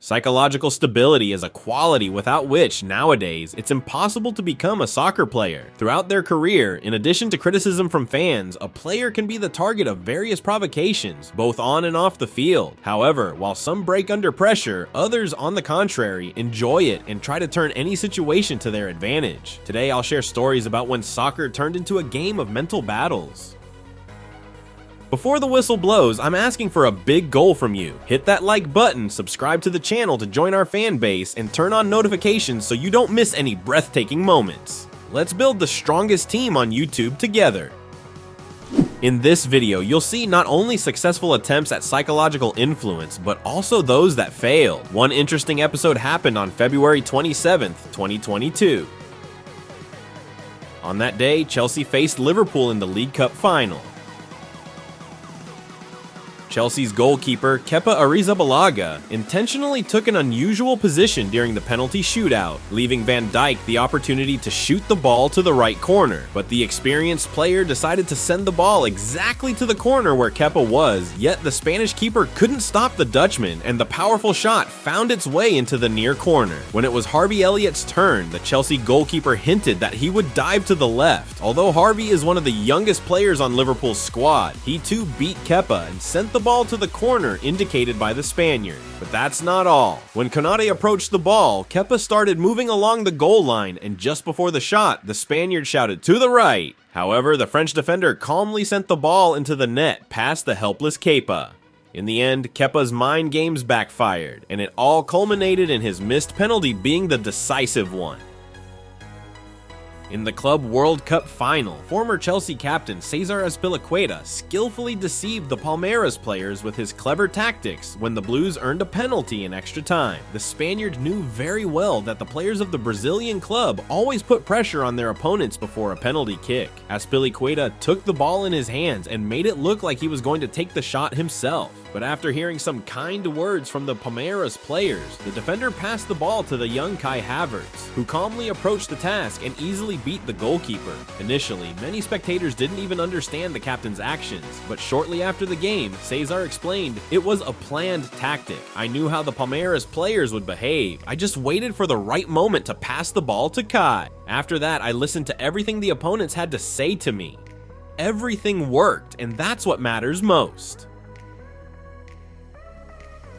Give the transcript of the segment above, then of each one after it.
Psychological stability is a quality without which, nowadays, it's impossible to become a soccer player. Throughout their career, in addition to criticism from fans, a player can be the target of various provocations, both on and off the field. However, while some break under pressure, others, on the contrary, enjoy it and try to turn any situation to their advantage. Today, I'll share stories about when soccer turned into a game of mental battles. Before the whistle blows, I'm asking for a big goal from you. Hit that like button, subscribe to the channel to join our fan base, and turn on notifications so you don't miss any breathtaking moments. Let's build the strongest team on YouTube together. In this video, you'll see not only successful attempts at psychological influence, but also those that failed. One interesting episode happened on February 27th, 2022. On that day, Chelsea faced Liverpool in the League Cup final. Chelsea's goalkeeper, Kepa Arrizabalaga, intentionally took an unusual position during the penalty shootout, leaving Van Dijk the opportunity to shoot the ball to the right corner. But the experienced player decided to send the ball exactly to the corner where Kepa was, yet the Spanish keeper couldn't stop the Dutchman, and the powerful shot found its way into the near corner. When it was Harvey Elliott's turn, the Chelsea goalkeeper hinted that he would dive to the left. Although Harvey is one of the youngest players on Liverpool's squad, he too beat Kepa and sent the ball to the corner indicated by the Spaniard. But that's not all. When Kanté approached the ball, Kepa started moving along the goal line, and just before the shot, the Spaniard shouted, "To the right!" However, the French defender calmly sent the ball into the net past the helpless Kepa. In the end, Kepa's mind games backfired, and it all culminated in his missed penalty being the decisive one. In the Club World Cup final, former Chelsea captain César Azpilicueta skillfully deceived the Palmeiras players with his clever tactics when the Blues earned a penalty in extra time. The Spaniard knew very well that the players of the Brazilian club always put pressure on their opponents before a penalty kick. Azpilicueta took the ball in his hands and made it look like he was going to take the shot himself. But after hearing some kind words from the Palmeiras players, the defender passed the ball to the young Kai Havertz, who calmly approached the task and easily beat the goalkeeper. Initially, many spectators didn't even understand the captain's actions, but shortly after the game, César explained, "It was a planned tactic. I knew how the Palmeiras players would behave. I just waited for the right moment to pass the ball to Kai. After that, I listened to everything the opponents had to say to me. Everything worked, and that's what matters most."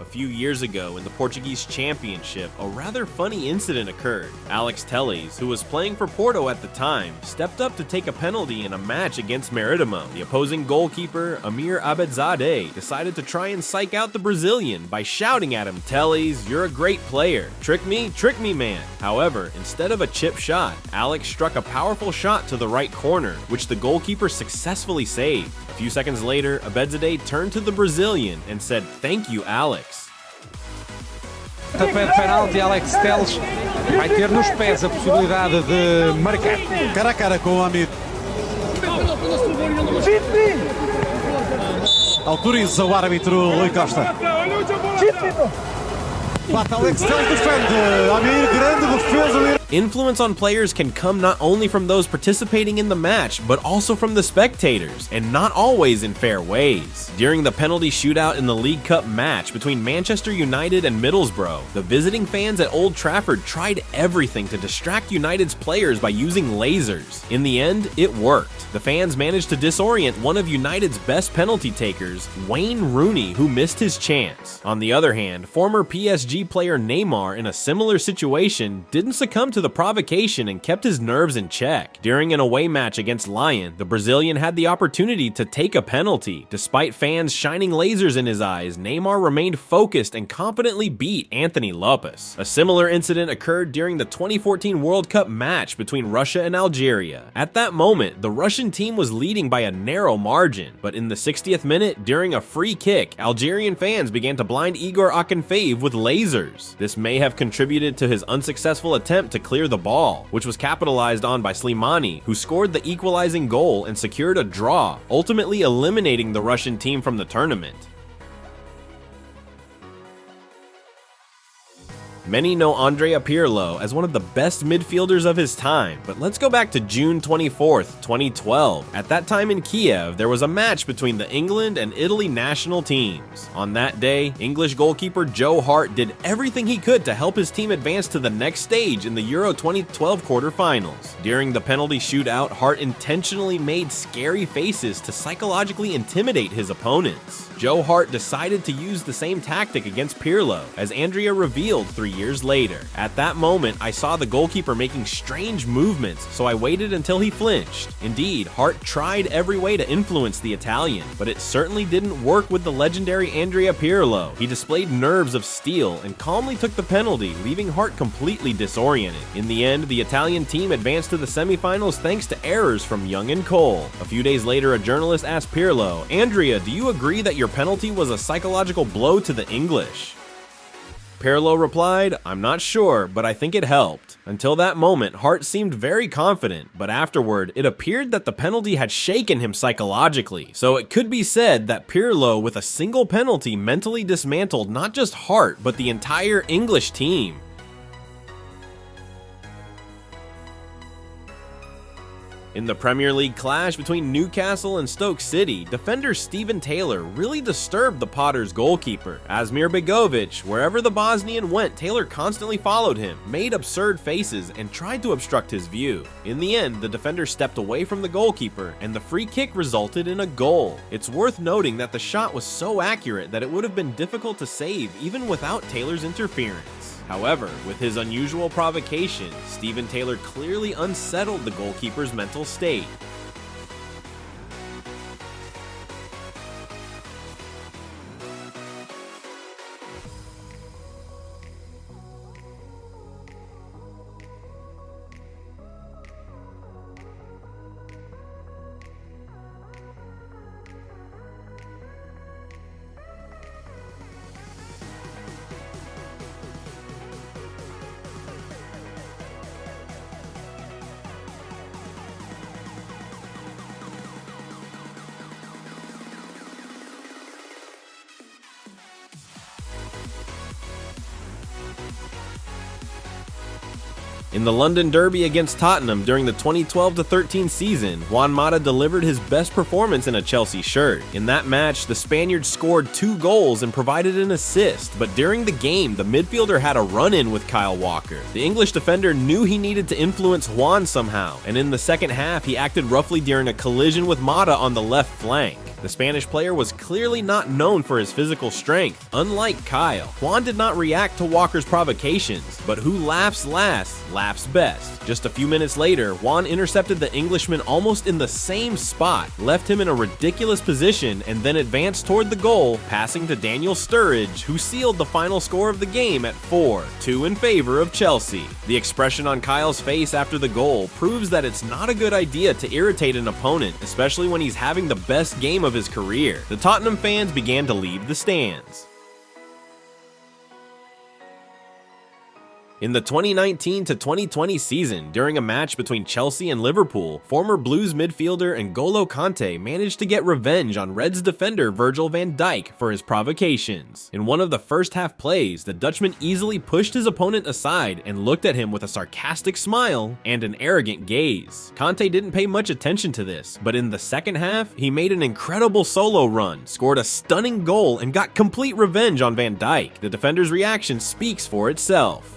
A few years ago in the Portuguese Championship, a rather funny incident occurred. Alex Telles, who was playing for Porto at the time, stepped up to take a penalty in a match against Maritimo. The opposing goalkeeper, Asmir Begović, decided to try and psych out the Brazilian by shouting at him, "Telles, you're a great player. Trick me, man." However, instead of a chip shot, Alex struck a powerful shot to the right corner, which the goalkeeper successfully saved. A few seconds later, Begović turned to the Brazilian and said, "Thank you, Alex." Pede penalti, Alex Telles vai ter nos pés a possibilidade de marcar. Cara a cara com o Amir. Autoriza o árbitro Rui Costa. Bate Alex Telles, defende. Amir, grande defesa. Influence on players can come not only from those participating in the match, but also from the spectators, and not always in fair ways. During the penalty shootout in the League Cup match between Manchester United and Middlesbrough, the visiting fans at Old Trafford tried everything to distract United's players by using lasers. In the end, it worked. The fans managed to disorient one of United's best penalty takers, Wayne Rooney, who missed his chance. On the other hand, former PSG player Neymar, in a similar situation, didn't succumb to the provocation and kept his nerves in check. During an away match against Lyon, the Brazilian had the opportunity to take a penalty. Despite fans shining lasers in his eyes, Neymar remained focused and confidently beat Anthony Lopes. A similar incident occurred during the 2014 World Cup match between Russia and Algeria. At that moment, the Russian team was leading by a narrow margin, but in the 60th minute, during a free kick, Algerian fans began to blind Igor Akinfeev with lasers. This may have contributed to his unsuccessful attempt to clear the ball, which was capitalized on by Slimani, who scored the equalizing goal and secured a draw, ultimately eliminating the Russian team from the tournament. Many know Andrea Pirlo as one of the best midfielders of his time, but let's go back to June 24th, 2012. At that time in Kiev, there was a match between the England and Italy national teams. On that day, English goalkeeper Joe Hart did everything he could to help his team advance to the next stage in the Euro 2012 quarterfinals. During the penalty shootout, Hart intentionally made scary faces to psychologically intimidate his opponents. Joe Hart decided to use the same tactic against Pirlo, as Andrea revealed 3 years later. At that moment, I saw the goalkeeper making strange movements, so I waited until he flinched. Indeed, Hart tried every way to influence the Italian, but it certainly didn't work with the legendary Andrea Pirlo. He displayed nerves of steel and calmly took the penalty, leaving Hart completely disoriented. In the end, the Italian team advanced to the semifinals thanks to errors from Young and Cole. A few days later, a journalist asked Pirlo, "Andrea, do you agree that your penalty was a psychological blow to the English?" Pirlo replied, "I'm not sure, but I think it helped." Until that moment, Hart seemed very confident, but afterward, it appeared that the penalty had shaken him psychologically. So it could be said that Pirlo, with a single penalty, mentally dismantled not just Hart, but the entire English team. In the Premier League clash between Newcastle and Stoke City, defender Steven Taylor really disturbed the Potters' goalkeeper, Asmir Begović. Wherever the Bosnian went, Taylor constantly followed him, made absurd faces, and tried to obstruct his view. In the end, the defender stepped away from the goalkeeper, and the free kick resulted in a goal. It's worth noting that the shot was so accurate that it would have been difficult to save even without Taylor's interference. However, with his unusual provocation, Steven Taylor clearly unsettled the goalkeeper's mental state. In the London Derby against Tottenham during the 2012-13 season, Juan Mata delivered his best performance in a Chelsea shirt. In that match, the Spaniard scored 2 goals and provided an assist, but during the game, the midfielder had a run-in with Kyle Walker. The English defender knew he needed to influence Juan somehow, and in the second half, he acted roughly during a collision with Mata on the left flank. The Spanish player was clearly not known for his physical strength. Unlike Kyle, Juan did not react to Walker's provocations, but who laughs last, laughs best. Just a few minutes later, Juan intercepted the Englishman almost in the same spot, left him in a ridiculous position, and then advanced toward the goal, passing to Daniel Sturridge, who sealed the final score of the game at 4-2 in favor of Chelsea. The expression on Kyle's face after the goal proves that it's not a good idea to irritate an opponent, especially when he's having the best game of his career. The Tottenham fans began to leave the stands. In the 2019-2020 season, during a match between Chelsea and Liverpool, former Blues midfielder N'Golo Kanté managed to get revenge on Reds defender Virgil van Dijk for his provocations. In one of the first half plays, the Dutchman easily pushed his opponent aside and looked at him with a sarcastic smile and an arrogant gaze. Kanté didn't pay much attention to this, but in the second half, he made an incredible solo run, scored a stunning goal, and got complete revenge on Van Dijk. The defender's reaction speaks for itself.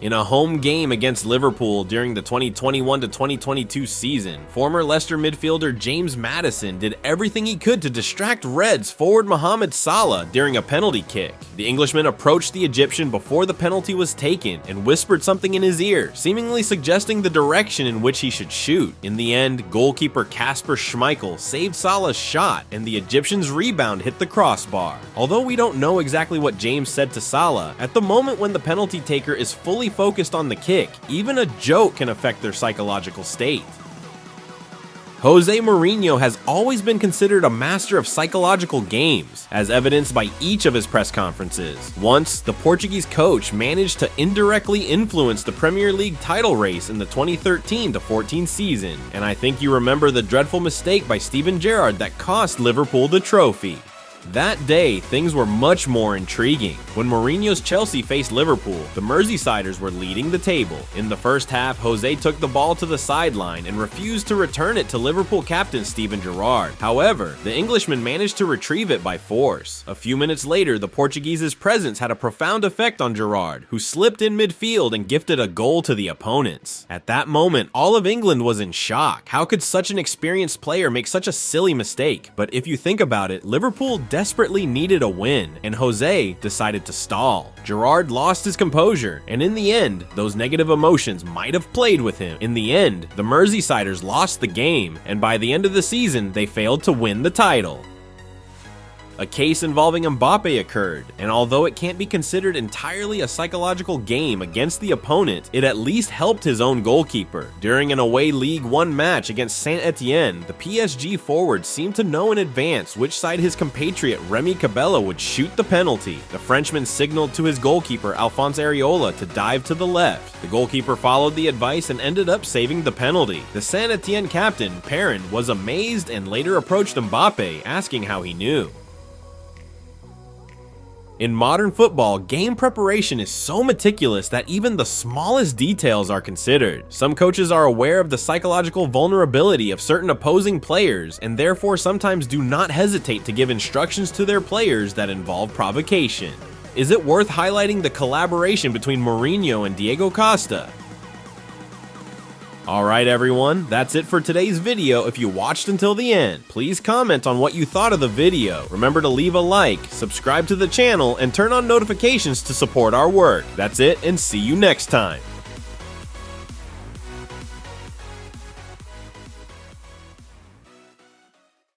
In a home game against Liverpool during the 2021-2022 season, former Leicester midfielder James Maddison did everything he could to distract Reds forward Mohamed Salah during a penalty kick. The Englishman approached the Egyptian before the penalty was taken and whispered something in his ear, seemingly suggesting the direction in which he should shoot. In the end, goalkeeper Kasper Schmeichel saved Salah's shot, and the Egyptian's rebound hit the crossbar. Although we don't know exactly what James said to Salah, at the moment when the penalty taker is fully focused on the kick, even a joke can affect their psychological state. José Mourinho has always been considered a master of psychological games, as evidenced by each of his press conferences. Once, the Portuguese coach managed to indirectly influence the Premier League title race in the 2013-14 season, and I think you remember the dreadful mistake by Steven Gerrard that cost Liverpool the trophy. That day, things were much more intriguing. When Mourinho's Chelsea faced Liverpool, the Merseysiders were leading the table. In the first half, José took the ball to the sideline and refused to return it to Liverpool captain Steven Gerrard. However, the Englishman managed to retrieve it by force. A few minutes later, the Portuguese's presence had a profound effect on Gerrard, who slipped in midfield and gifted a goal to the opponents. At that moment, all of England was in shock. How could such an experienced player make such a silly mistake? But if you think about it, Liverpool desperately needed a win, and José decided to stall. Gerrard lost his composure, and in the end, those negative emotions might have played with him. In the end, the Merseysiders lost the game, and by the end of the season, they failed to win the title. A case involving Mbappé occurred, and although it can't be considered entirely a psychological game against the opponent, it at least helped his own goalkeeper. During an away League One match against Saint-Etienne, the PSG forward seemed to know in advance which side his compatriot Remy Cabella would shoot the penalty. The Frenchman signaled to his goalkeeper Alphonse Areola to dive to the left. The goalkeeper followed the advice and ended up saving the penalty. The Saint-Etienne captain, Perrin, was amazed and later approached Mbappé, asking how he knew. In modern football, game preparation is so meticulous that even the smallest details are considered. Some coaches are aware of the psychological vulnerability of certain opposing players and therefore sometimes do not hesitate to give instructions to their players that involve provocation. Is it worth highlighting the collaboration between Mourinho and Diego Costa? Alright everyone, that's it for today's video. If you watched until the end, please comment on what you thought of the video. Remember to leave a like, subscribe to the channel, and turn on notifications to support our work. That's it, and see you next time.